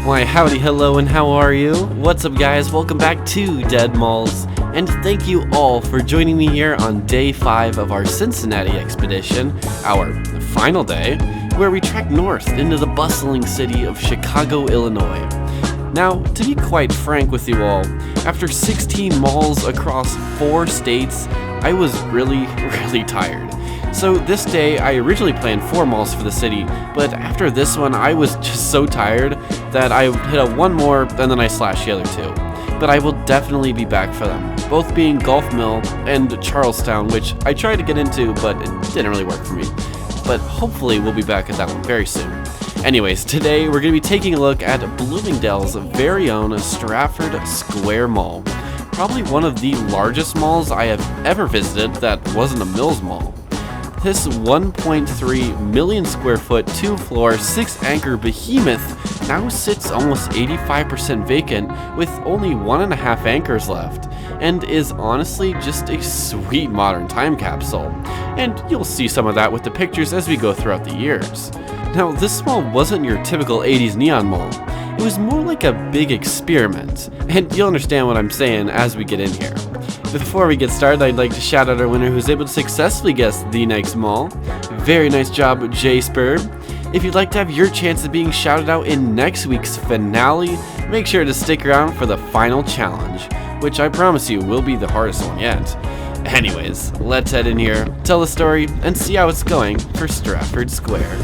Why howdy, hello, and how are you? What's up guys, welcome back to Dead Malls, and thank you all for joining me here on day 5 of our Cincinnati expedition, our final day, where we trek north into the bustling city of Chicago, Illinois. Now, to be quite frank with you all, after 16 malls across 4 states, I was really tired. So this day, I originally planned 4 malls for the city, but after this one, I was just so tired that I hit up one more and then I slashed the other 2. But I will definitely be back for them, both being Gulf Mill and Charlestown, which I tried to get into, but it didn't really work for me. But hopefully we'll be back at that one very soon. Anyways, today we're going to be taking a look at Bloomingdale's very own Stratford Square Mall. Probably one of the largest malls I have ever visited that wasn't a Mills mall. This 1.3 million square foot, 2-floor, 6-anchor behemoth now sits almost 85% vacant with only 1.5 anchors left, and is honestly just a sweet modern time capsule. And you'll see some of that with the pictures as we go throughout the years. Now, this mall wasn't your typical 80s neon mall. It was more like a big experiment, and you'll understand what I'm saying as we get in here. Before we get started, I'd like to shout out our winner who's able to successfully guess the next mall. Very nice job, Jay Spurb. If you'd like to have your chance of being shouted out in next week's finale, make sure to stick around for the final challenge, which I promise you will be the hardest one yet. Anyways, let's head in here, tell the story, and see how it's going for Stratford Square.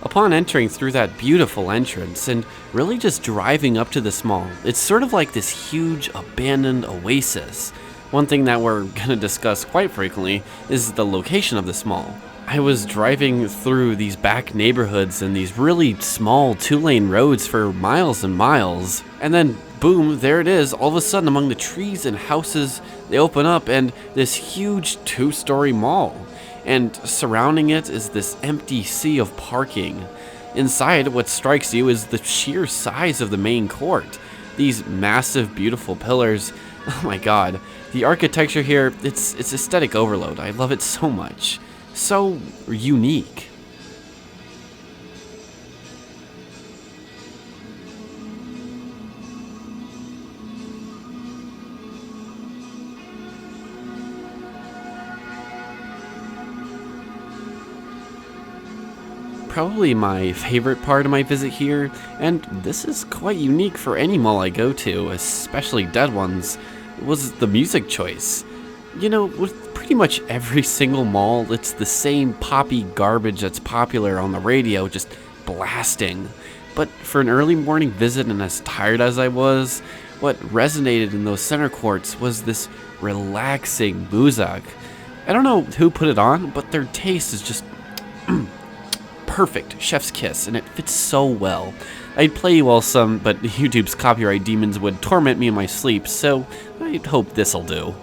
Upon entering through that beautiful entrance and really just driving up to this mall, it's sort of like this huge abandoned oasis. One thing that we're going to discuss quite frequently is the location of this mall. I was driving through these back neighborhoods and these really small 2-lane roads for miles and miles, and then boom, there it is, all of a sudden among the trees and houses, they open up and this huge 2-story mall. And surrounding it is this empty sea of parking. Inside, what strikes you is the sheer size of the main court. These massive, beautiful pillars. Oh my god. The architecture here, it's aesthetic overload. I love it so much. So unique. Probably my favorite part of my visit here, and this is quite unique for any mall I go to, especially dead ones, was the music choice. You know, with pretty much every single mall, it's the same poppy garbage that's popular on the radio, just blasting. But for an early morning visit and as tired as I was, what resonated in those center courts was this relaxing Muzak. I don't know who put it on, but their taste is just perfect, chef's kiss, and it fits so well. I'd play you all some, but YouTube's copyright demons would torment me in my sleep, so I hope this'll do.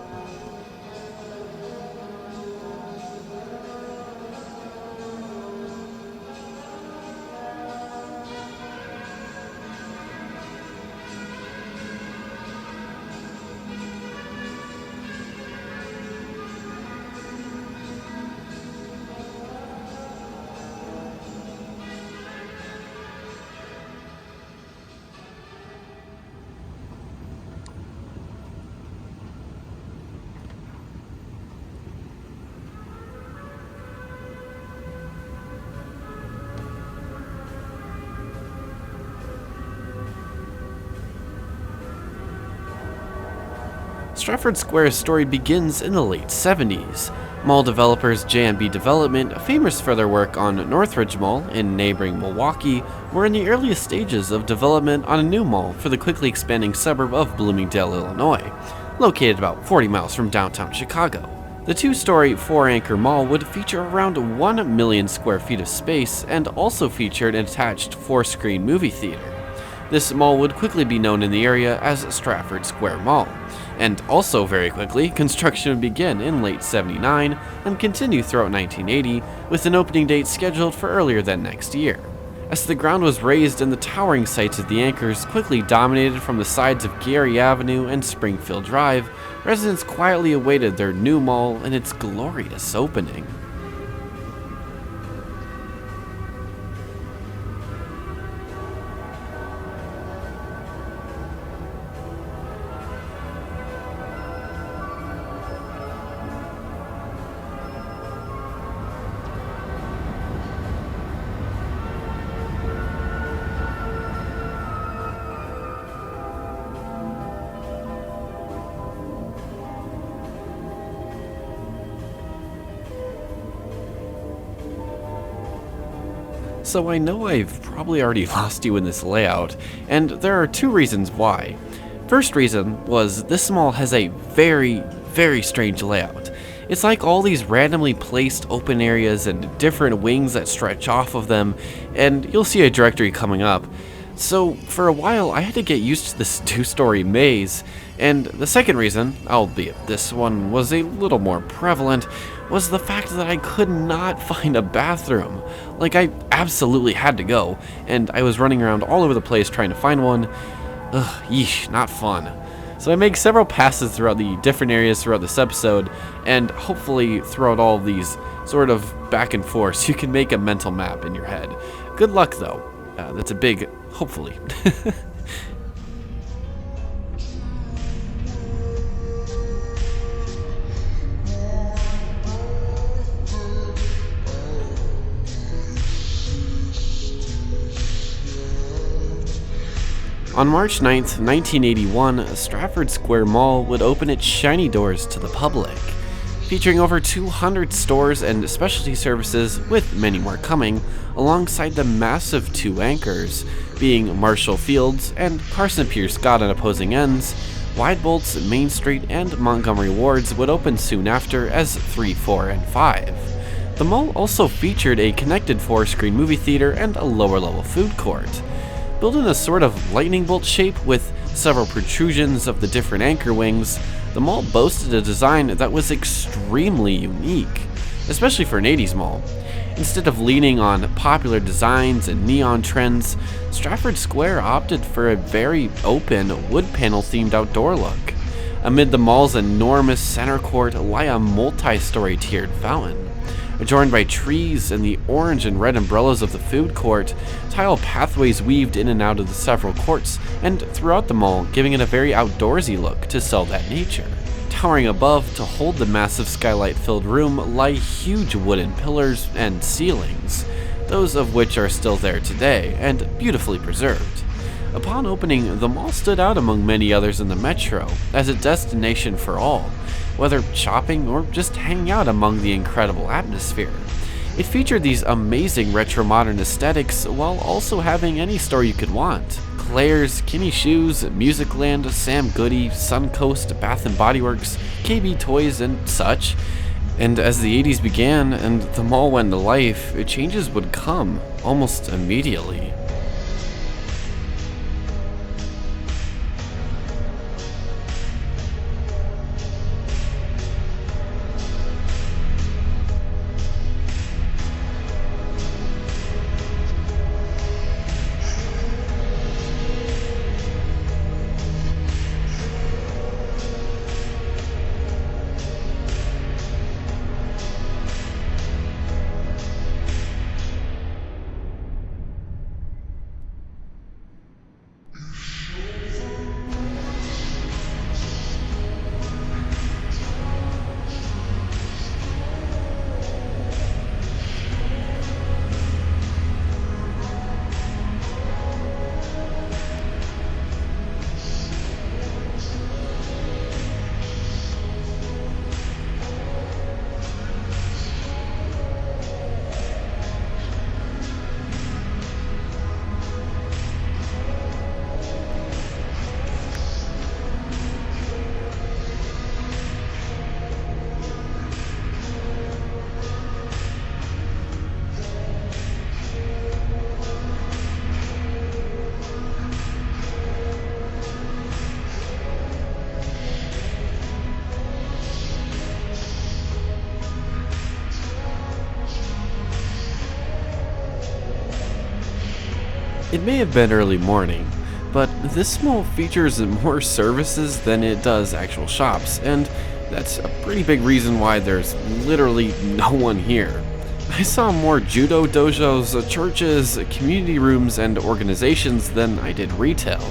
Stratford Square's story begins in the late 70s. Mall developers J&B Development, famous for their work on Northridge Mall in neighboring Milwaukee, were in the earliest stages of development on a new mall for the quickly expanding suburb of Bloomingdale, Illinois, located about 40 miles from downtown Chicago. The two-story, four-anchor mall would feature around 1 million square feet of space and also featured an attached four-screen movie theater. This mall would quickly be known in the area as Stratford Square Mall, and also very quickly, construction would begin in late '79 and continue throughout 1980, with an opening date scheduled for earlier than next year. As the ground was raised and the towering sites of the anchors quickly dominated from the sides of Gary Avenue and Springfield Drive, residents quietly awaited their new mall and its glorious opening. So I know I've probably already lost you in this layout, and there are two reasons why. First reason was this mall has a very strange layout. It's like all these randomly placed open areas and different wings that stretch off of them, and you'll see a directory coming up. So for a while I had to get used to this two-story maze, and the second reason, albeit this one was a little more prevalent, was the fact that I could not find a bathroom. Like, I absolutely had to go, and I was running around all over the place trying to find one. Ugh, yeesh, not fun. So I make several passes throughout the different areas throughout this episode, and hopefully throughout all of these sort of back and forth you can make a mental map in your head. Good luck though. That's a big hopefully. On March 9th, 1981, Stratford Square Mall would open its shiny doors to the public. Featuring over 200 stores and specialty services, with many more coming, alongside the massive two anchors, being Marshall Fields and Carson Pier Scott on opposing ends, Wide Bolt's Main Street and Montgomery Wards would open soon after as 3, 4, and 5. The mall also featured a connected four-screen movie theater and a lower-level food court. Built in a sort of lightning bolt shape with several protrusions of the different anchor wings, the mall boasted a design that was extremely unique, especially for an 80s mall. Instead of leaning on popular designs and neon trends, Stratford Square opted for a very open, wood panel themed outdoor look. Amid the mall's enormous center court lie a multi-story tiered fountain. Adorned by trees and the orange and red umbrellas of the food court, tile pathways weaved in and out of the several courts and throughout the mall, giving it a very outdoorsy look to sell that nature. Towering above to hold the massive skylight-filled room lie huge wooden pillars and ceilings, those of which are still there today and beautifully preserved. Upon opening, the mall stood out among many others in the metro as a destination for all, whether shopping or just hanging out among the incredible atmosphere. It featured these amazing retro-modern aesthetics while also having any store you could want. Claire's, Kimmy Shoes, Musicland, Sam Goody, Suncoast, Bath & Body Works, KB Toys, and such. And as the 80s began and the mall went to life, changes would come almost immediately. It may have been early morning, but this mall features more services than it does actual shops, and that's a pretty big reason why there's literally no one here. I saw more judo dojos, churches, community rooms, and organizations than I did retail.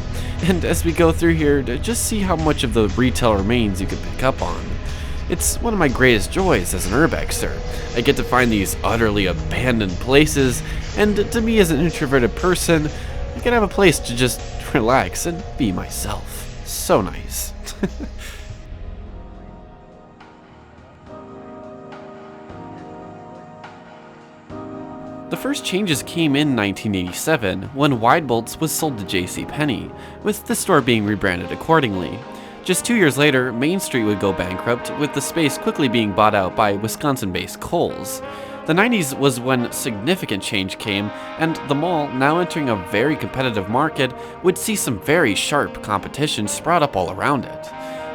And as we go through here, to just see how much of the retail remains you could pick up on. It's one of my greatest joys as an urbexer. I get to find these utterly abandoned places, and to me as an introverted person, I can have a place to just relax and be myself. So nice. The first changes came in 1987 when Wide Bolts was sold to JCPenney, with the store being rebranded accordingly. Just 2 years later, Main Street would go bankrupt, with the space quickly being bought out by Wisconsin-based Kohl's. The 90s was when significant change came, and the mall, now entering a very competitive market, would see some very sharp competition sprout up all around it.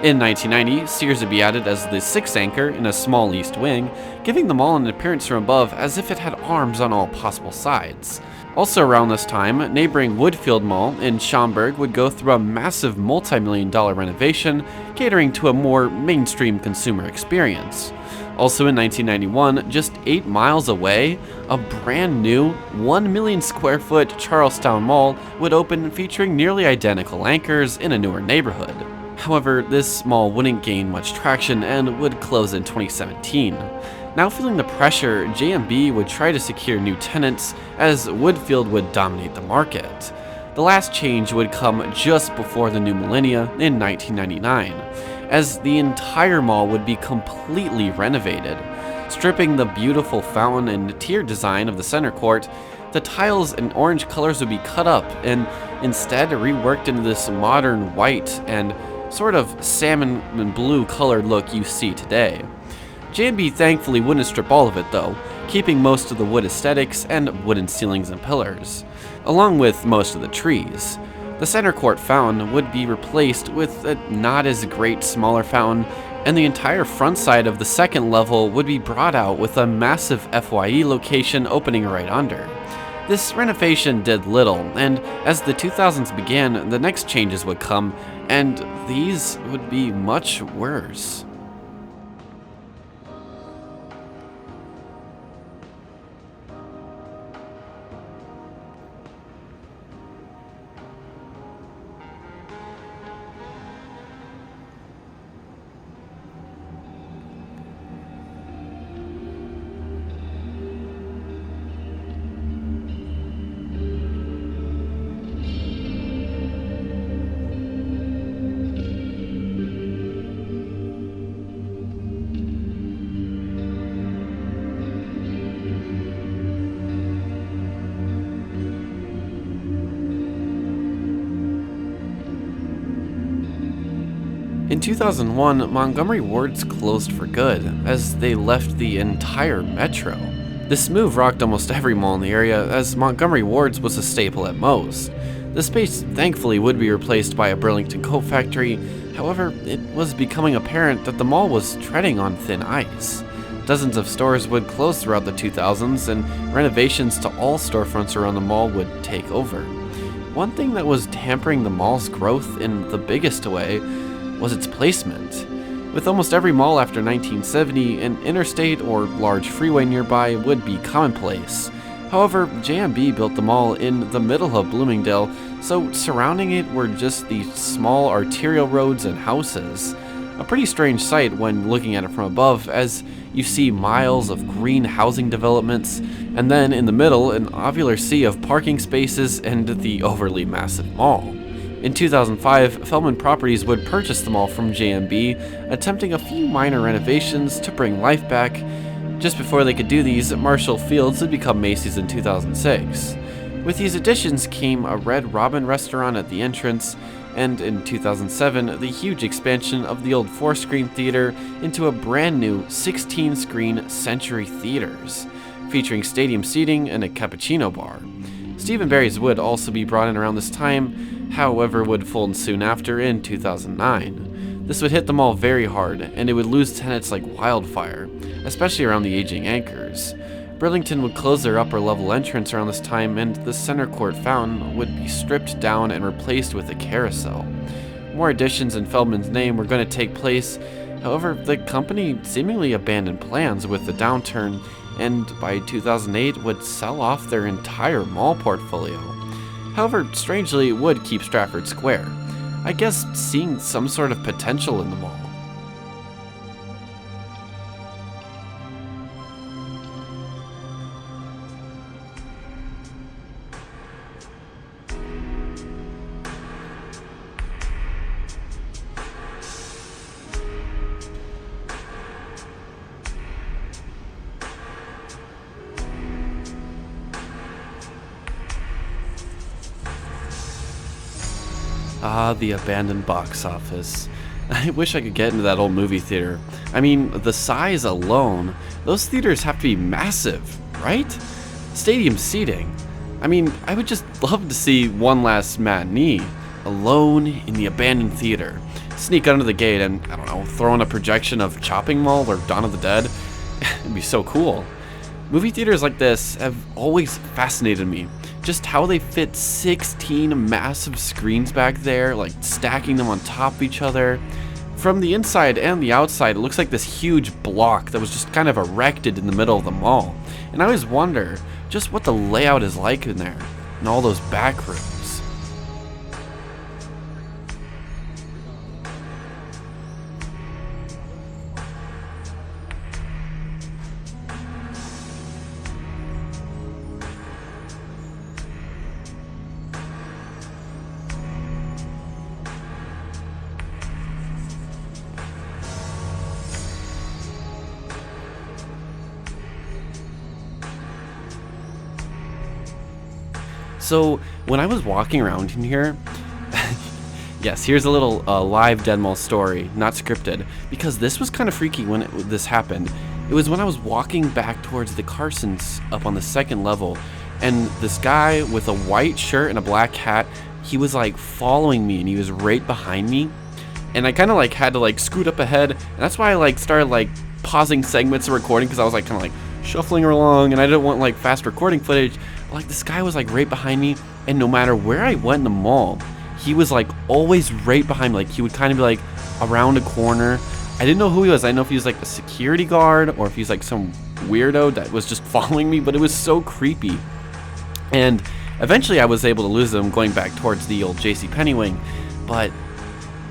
In 1990, Sears would be added as the sixth anchor in a small east wing, giving the mall an appearance from above as if it had arms on all possible sides. Also around this time, neighboring Woodfield Mall in Schaumburg would go through a massive multi-million-dollar renovation, catering to a more mainstream consumer experience. Also in 1991, just 8 miles away, a brand new 1 million square foot Charlestown Mall would open, featuring nearly identical anchors in a newer neighborhood. However, this mall wouldn't gain much traction and would close in 2017. Now feeling the pressure, JMB would try to secure new tenants as Woodfield would dominate the market. The last change would come just before the new millennia in 1999, as the entire mall would be completely renovated. Stripping the beautiful fountain and tier design of the center court, the tiles and orange colors would be cut up and instead reworked into this modern white and sort of salmon and blue colored look you see today. J&B thankfully wouldn't strip all of it though, keeping most of the wood aesthetics and wooden ceilings and pillars, along with most of the trees. The center court fountain would be replaced with a not as great smaller fountain, and the entire front side of the second level would be brought out with a massive FYE location opening right under. This renovation did little, and as the 2000s began, the next changes would come, and these would be much worse. In 2001, Montgomery Ward's closed for good, as they left the entire metro. This move rocked almost every mall in the area, as Montgomery Ward's was a staple at most. The space thankfully would be replaced by a Burlington coat factory. However, it was becoming apparent that the mall was treading on thin ice. Dozens of stores would close throughout the 2000s, and renovations to all storefronts around the mall would take over. One thing that was hampering the mall's growth in the biggest way was its placement. With almost every mall after 1970, an interstate or large freeway nearby would be commonplace. However, J&B built the mall in the middle of Bloomingdale, so surrounding it were just these small arterial roads and houses. A pretty strange sight when looking at it from above, as you see miles of green housing developments, and then in the middle an ovular sea of parking spaces and the overly massive mall. In 2005, Feldman Properties would purchase the mall from J&B, attempting a few minor renovations to bring life back. Just before they could do these, Marshall Fields would become Macy's in 2006. With these additions came a Red Robin restaurant at the entrance, and in 2007, the huge expansion of the old 4-screen theater into a brand new 16-screen Century Theaters, featuring stadium seating and a cappuccino bar. Steve & Barry's would also be brought in around this time, however would fold soon after in 2009. This would hit the mall very hard, and it would lose tenants like wildfire, especially around the aging anchors. Burlington would close their upper level entrance around this time, and the center court fountain would be stripped down and replaced with a carousel. More additions in Feldman's name were going to take place. However, the company seemingly abandoned plans with the downturn, and by 2008 would sell off their entire mall portfolio. However, strangely, it would keep Stratford Square, I guess seeing some sort of potential in the mall. Ah, the abandoned box office. I wish I could get into that old movie theater. I mean, the size alone, those theaters have to be massive, right? Stadium seating. I mean, I would just love to see one last matinee, alone in the abandoned theater. Sneak under the gate and, I don't know, throw in a projection of Chopping Mall or Dawn of the Dead. It'd be so cool. Movie theaters like this have always fascinated me. Just how they fit 16 massive screens back there, like stacking them on top of each other. From the inside and the outside, it looks like this huge block that was just kind of erected in the middle of the mall. And I always wonder just what the layout is like in there, and all those back rooms. So when I was walking around in here, yes, here's a little live Dead Mall story, not scripted, because this was kind of freaky when this happened. It was when I was walking back towards the Carsons up on the second level, and this guy with a white shirt and a black hat, he was like following me, and he was right behind me, and I kind of like had to like scoot up ahead, and that's why I like started like pausing segments of recording, because I was like kind of like shuffling along, and I didn't want like fast recording footage. Like, this guy was like right behind me, and no matter where I went in the mall, he was like always right behind me. Like, he would kind of be like around a corner. I didn't know who he was. I didn't know if he was like a security guard or if he's like some weirdo that was just following me, but it was so creepy. And eventually I was able to lose him going back towards the old JCPenney wing, but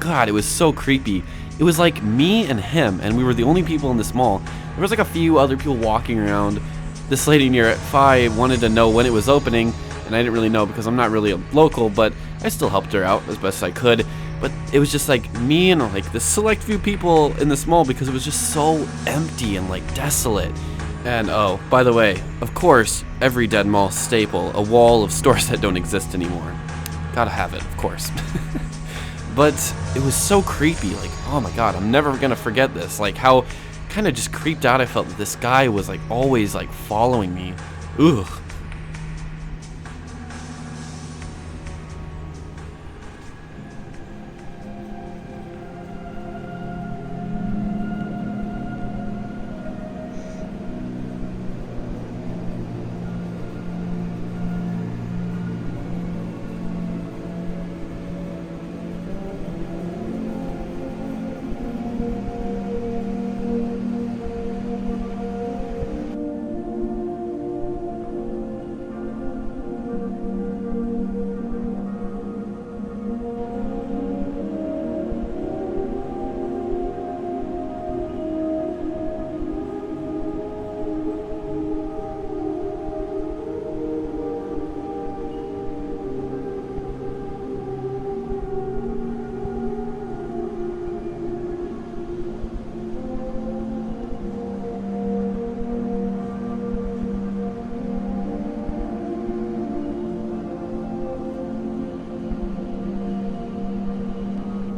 God, it was so creepy. It was like me and him, and we were the only people in this mall. There was like a few other people walking around. This lady near at Phi wanted to know when it was opening, and I didn't really know because I'm not really a local, but I still helped her out as best I could. But it was just like me and like the select few people in this mall because it was just so empty and like desolate. And oh, by the way, of course, every Dead Mall staple, a wall of stores that don't exist anymore. Gotta have it, of course. But it was so creepy, like, oh my God, I'm never gonna forget this. Like how kind of just creeped out I felt that this guy was like always like following me. Ugh.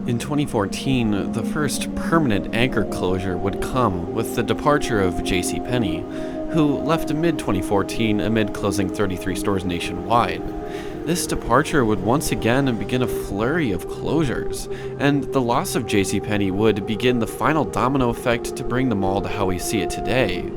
In 2014, the first permanent anchor closure would come with the departure of JCPenney, who left mid-2014 amid closing 33 stores nationwide. This departure would once again begin a flurry of closures, and the loss of JCPenney would begin the final domino effect to bring the mall to how we see it today.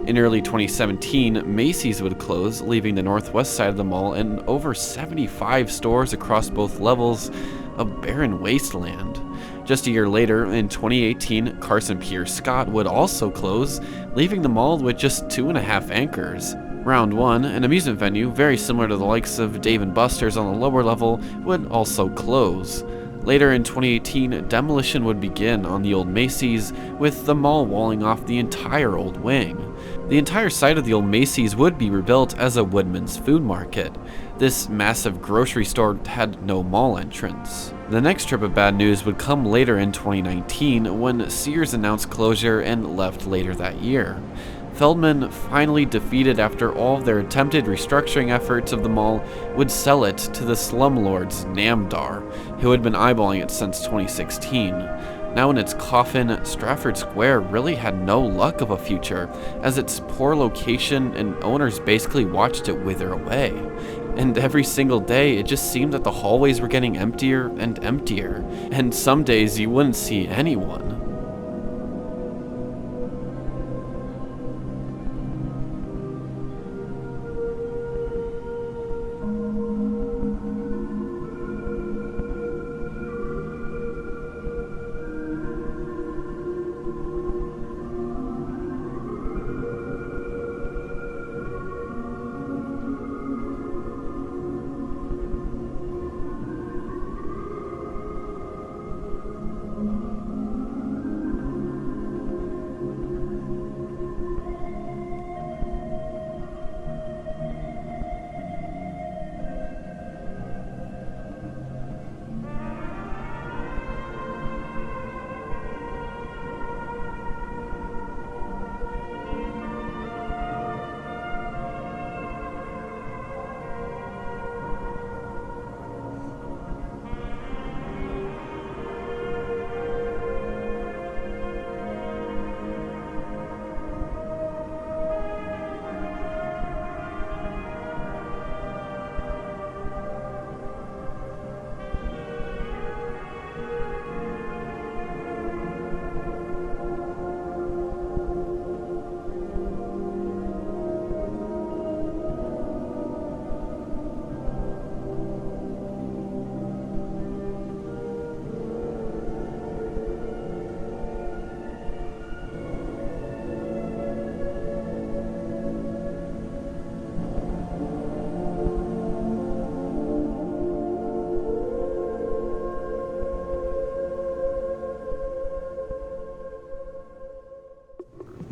In early 2017, Macy's would close, leaving the northwest side of the mall and over 75 stores across both levels a barren wasteland. Just a year later, in 2018, Carson Pier Scott would also close, leaving the mall with just 2.5 anchors. Round 1, an amusement venue very similar to the likes of Dave & Buster's on the lower level, would also close. Later in 2018, demolition would begin on the old Macy's, with the mall walling off the entire old wing. The entire site of the old Macy's would be rebuilt as a Woodman's Food Market. This massive grocery store had no mall entrance. The next trip of bad news would come later in 2019 when Sears announced closure and left later that year. Feldman, finally defeated after all of their attempted restructuring efforts of the mall, would sell it to the slumlords Namdar, who had been eyeballing it since 2016. Now in its coffin, Stratford Square really had no luck of a future, as its poor location and owners basically watched it wither away. And every single day, it just seemed that the hallways were getting emptier and emptier, and some days you wouldn't see anyone.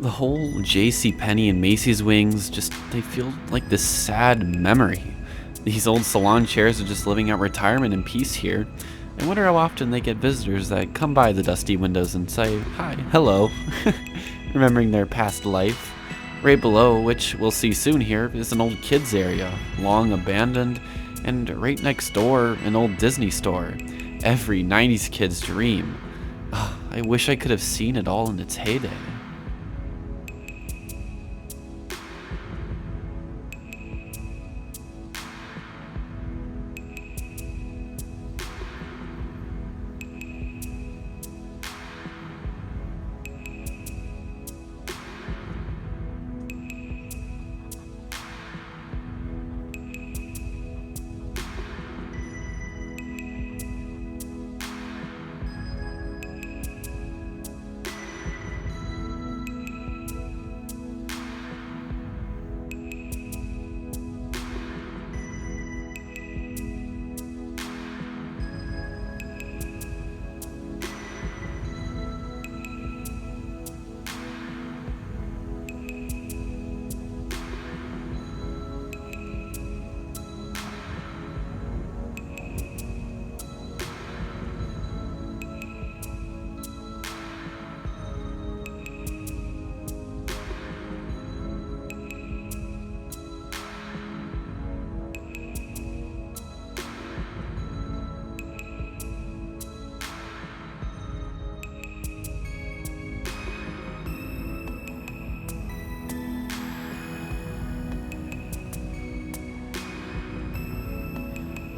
The whole JCPenney and Macy's wings they feel like this sad memory. These old salon chairs are just living out retirement in peace here. I wonder how often they get visitors that come by the dusty windows and say, "Hi, hello," remembering their past life. Right below, which we'll see soon here, is an old kids area, long abandoned, and right next door, an old Disney store. Every 90s kid's dream. I wish I could have seen it all in its heyday.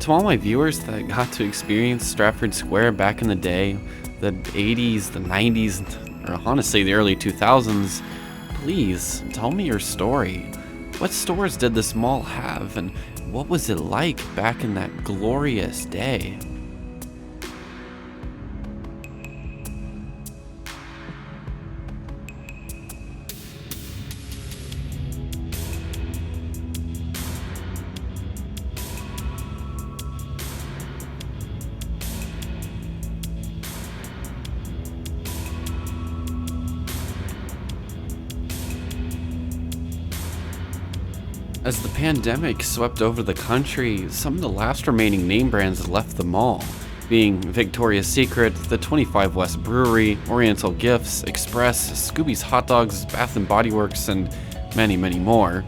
To all my viewers that got to experience Stratford Square back in the day, the 80s, the 90s, or honestly the early 2000s, please tell me your story. What stores did this mall have, and what was it like back in that glorious day? As the pandemic swept over the country, some of the last remaining name brands left the mall, being Victoria's Secret, the 25 West Brewery, Oriental Gifts, Express, Scooby's Hot Dogs, Bath & Body Works, and many, many more.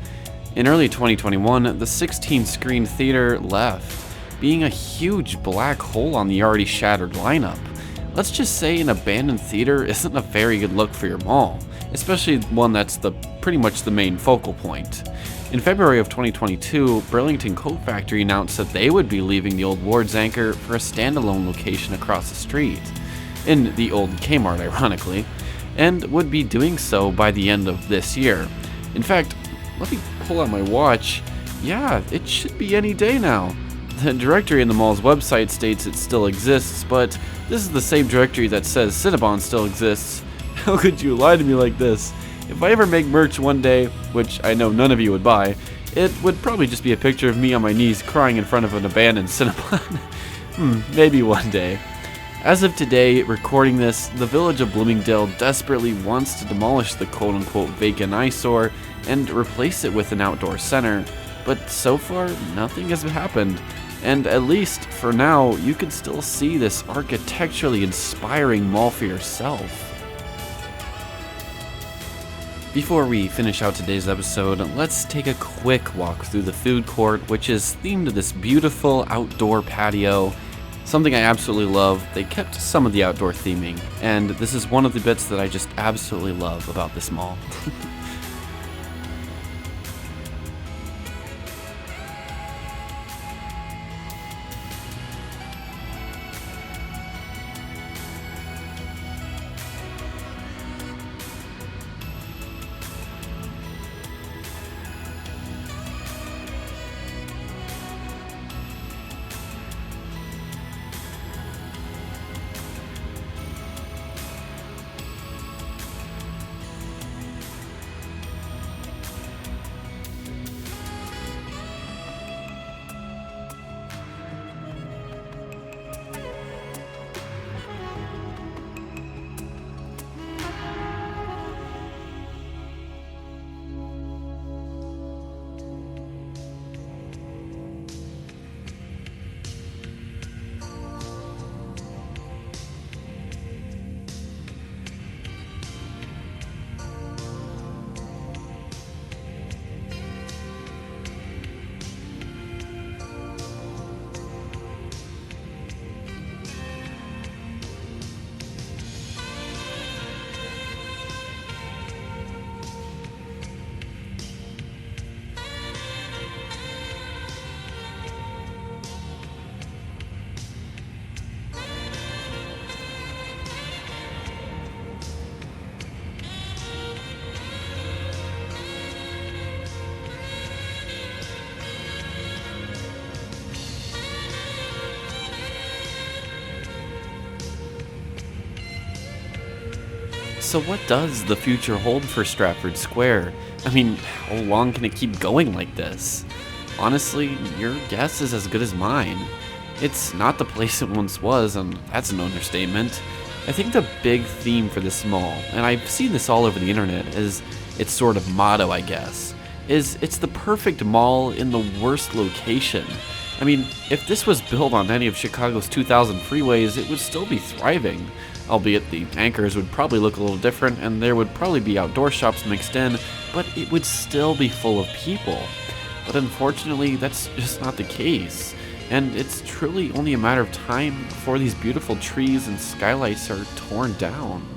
In early 2021, the 16-screen theater left, being a huge black hole on the already shattered lineup. Let's just say an abandoned theater isn't a very good look for your mall, especially one that's pretty much the main focal point. In February of 2022, Burlington Coat Factory announced that they would be leaving the old Ward's Anchor for a standalone location across the street, in the old Kmart ironically, and would be doing so by the end of this year. In fact, let me pull out my watch. Yeah, it should be any day now. The directory in the mall's website states it still exists, but this is the same directory that says Cinnabon still exists. How could you lie to me like this? If I ever make merch one day, which I know none of you would buy, it would probably just be a picture of me on my knees crying in front of an abandoned Cinnabon. Maybe one day. As of today, recording this, the village of Bloomingdale desperately wants to demolish the quote-unquote vacant eyesore and replace it with an outdoor center, but so far, nothing has happened. And at least, for now, you can still see this architecturally inspiring mall for yourself. Before we finish out today's episode, let's take a quick walk through the food court, which is themed to this beautiful outdoor patio. Something I absolutely love. They kept some of the outdoor theming, and this is one of the bits that I just absolutely love about this mall. So what does the future hold for Stratford Square? I mean, how long can it keep going like this? Honestly, your guess is as good as mine. It's not the place it once was, and that's an understatement. I think the big theme for this mall, and I've seen this all over the internet, is its sort of motto, I guess, is it's the perfect mall in the worst location. I mean, if this was built on any of Chicago's 2,000 freeways, it would still be thriving. Albeit the anchors would probably look a little different, and there would probably be outdoor shops mixed in, but it would still be full of people. But unfortunately, that's just not the case. And it's truly only a matter of time before these beautiful trees and skylights are torn down.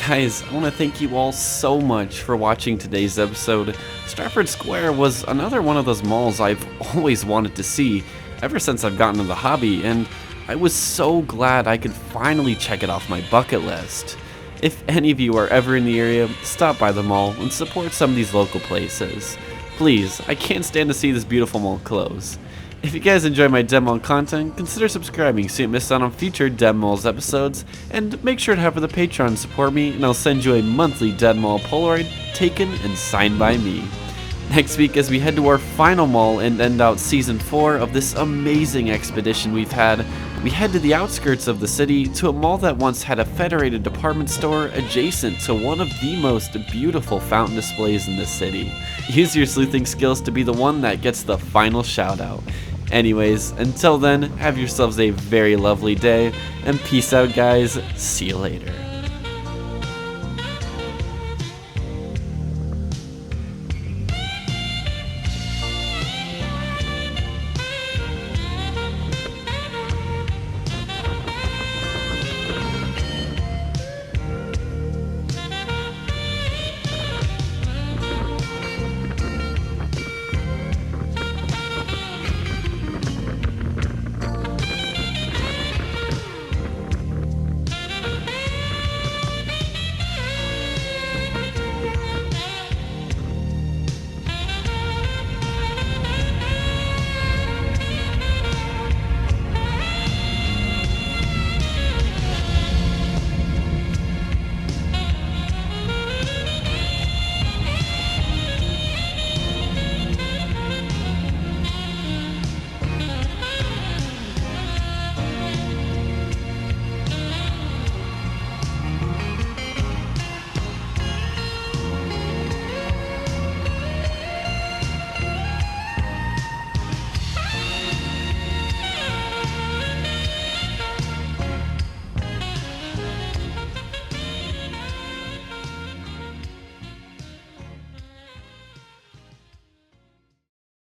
Guys, I want to thank you all so much for watching today's episode. Stratford Square was another one of those malls I've always wanted to see ever since I've gotten into the hobby, and I was so glad I could finally check it off my bucket list. If any of you are ever in the area, stop by the mall and support some of these local places. Please, I can't stand to see this beautiful mall close. If you guys enjoy my Dead Mall content, consider subscribing so you don't miss out on future Dead Malls episodes, and make sure to head for the Patreon to support me, and I'll send you a monthly Dead Mall Polaroid taken and signed by me. Next week, as we head to our final mall and end out Season 4 of this amazing expedition we've had, we head to the outskirts of the city to a mall that once had a Federated department store adjacent to one of the most beautiful fountain displays in the city. Use your sleuthing skills to be the one that gets the final shout out. Anyways, until then, have yourselves a very lovely day, and peace out guys, see you later.